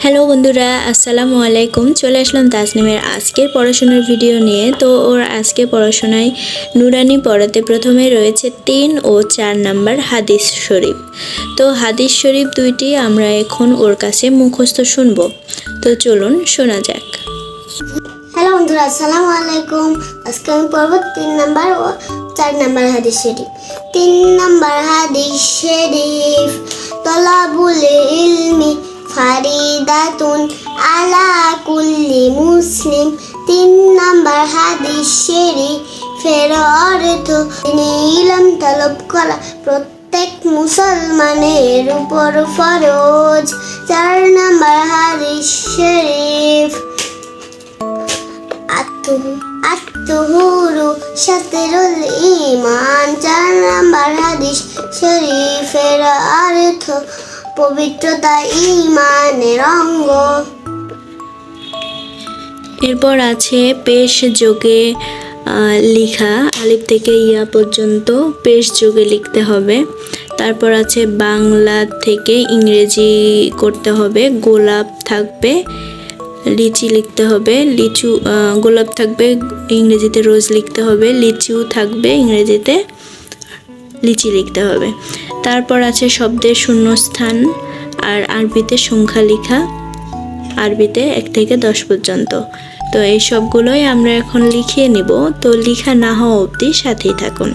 Hello বন্ধুরা, আসসালামু আলাইকুম। চলে আসলাম তাসনিমের আজকের পড়াশোনার ভিডিও নিয়ে। তো ওর আজকে পড়াশোনায় নুরানি পড়াতে প্রথমে রয়েছে 3 ও 4 নাম্বার হাদিস শরীফ। তো হাদিস শরীফ দুইটি আমরা এখন ওর কাছে মুখস্থ শুনবো। তো চলুন শোনা যাক। হ্যালো বন্ধুরা, আসসালামু আলাইকুম। আজকে আমি পড়ব 3 নাম্বার ও 4 নাম্বার হাদিস শরীফ। 3 নাম্বার হাদিস শরীফ, তলাবুল ইলমি ফারিদাতুন আলা কুল্লি মুসলিম। 3 নাম্বার হাদিস শরীফের অর্থ, ইলম তলব করা প্রত্যেক মুসলমানের উপর ফরজ। 4 নাম্বার হাদিস শরীফ, আত্মহুরু শাতরুল ঈমান। 4 নাম্বার হাদিস শরীফের অর্থ, পবিত্রতা ঈমানের অঙ্গ। এরপর আছে পেশ যোগে লেখা, আলিফ থেকে ইয়া পর্যন্ত পেশ যোগে লিখতে হবে। তারপর আছে বাংলা থেকে ইংরেজি করতে হবে। গোলাপ থাকবে, লিচি লিখতে হবে, লিচু। গোলাপ থাকবে, ইংরেজিতে রোজ লিখতে হবে। লিচু থাকবে, ইংরেজিতে লিচি লিখতে হবে। তারপর আছে শব্দের শূন্যস্থান আর আরবিতে সংখ্যা লেখা, আরবিতে 1 থেকে 10 পর্যন্ত। তো এই সবগুলোই আমরা এখন লিখিয়ে নিব। তো লেখা না হওয়া অবধি সাথেই থাকুন।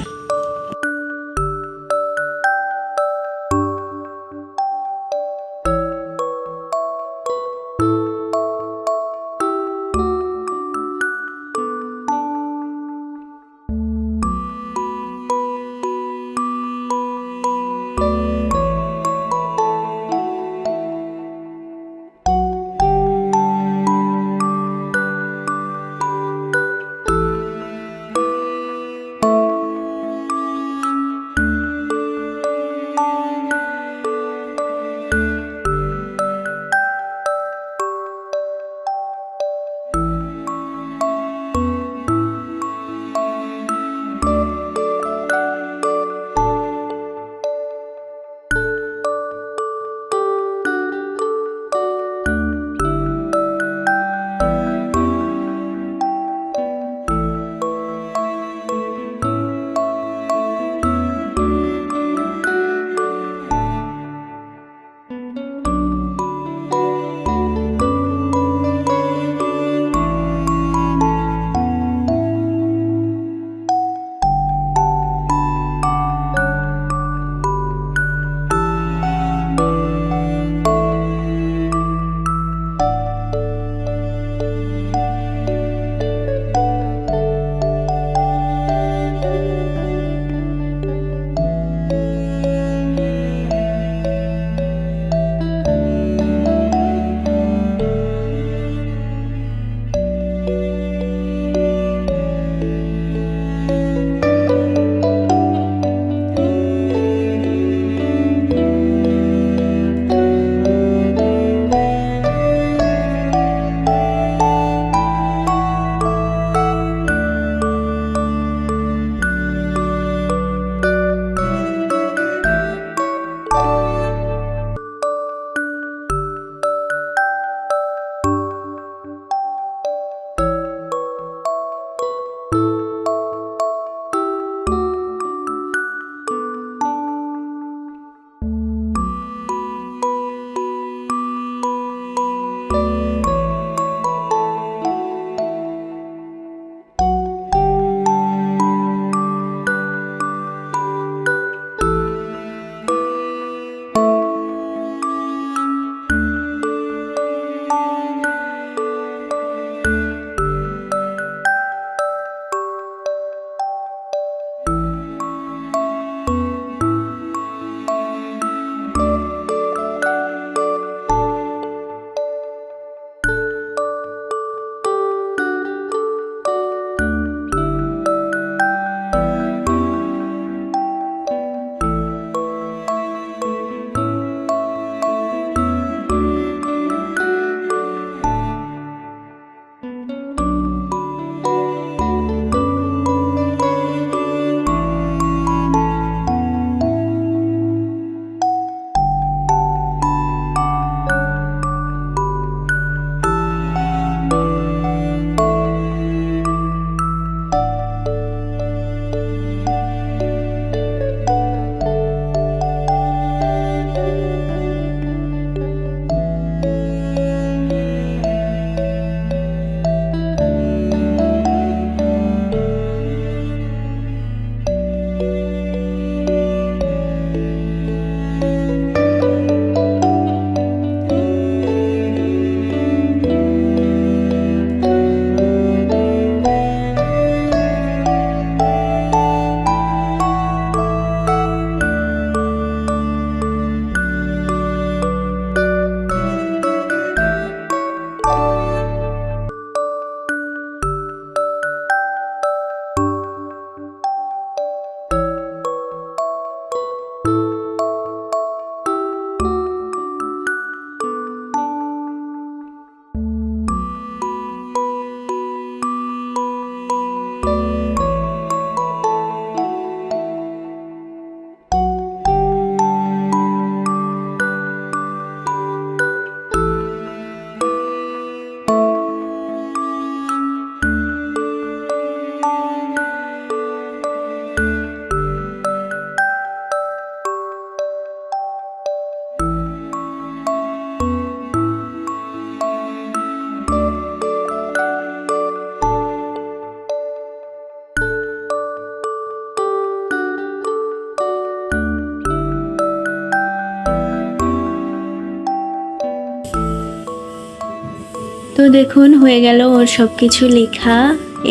তো দেখুন হয়ে গেল ওর সব কিছু লেখা।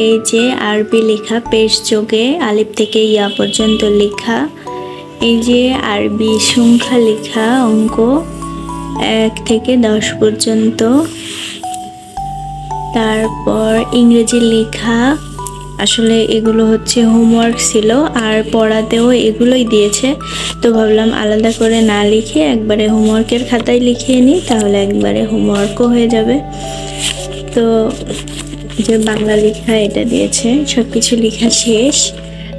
এই যে আরবি লেখা পেশ যোগে আলিফ থেকে ইয়া পর্যন্ত লেখা। এই যে আরবি সংখ্যা লেখা অঙ্ক 1 থেকে 10 পর্যন্ত। তারপর ইংরেজি লেখা, আসলে এগুলো হচ্ছে হোমওয়ার্ক ছিল আর পড়াতেও এগুলোই দিয়েছে, তো ভাবলাম আলাদা করে না লিখে একবারে হোমওয়ার্কের খাতায় লিখিয়ে নিই, তাহলে একবারে হোমওয়ার্কও হয়ে যাবে। তো যে বাংলা লেখা এটা দিয়েছে, সব কিছু লেখা শেষ।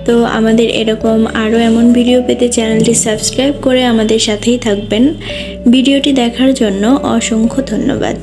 তো আমাদের এরকম আরও এমন ভিডিও পেতে চ্যানেলটি সাবস্ক্রাইব করে আমাদের সাথেই থাকবেন। ভিডিওটি দেখার জন্য অসংখ্য ধন্যবাদ।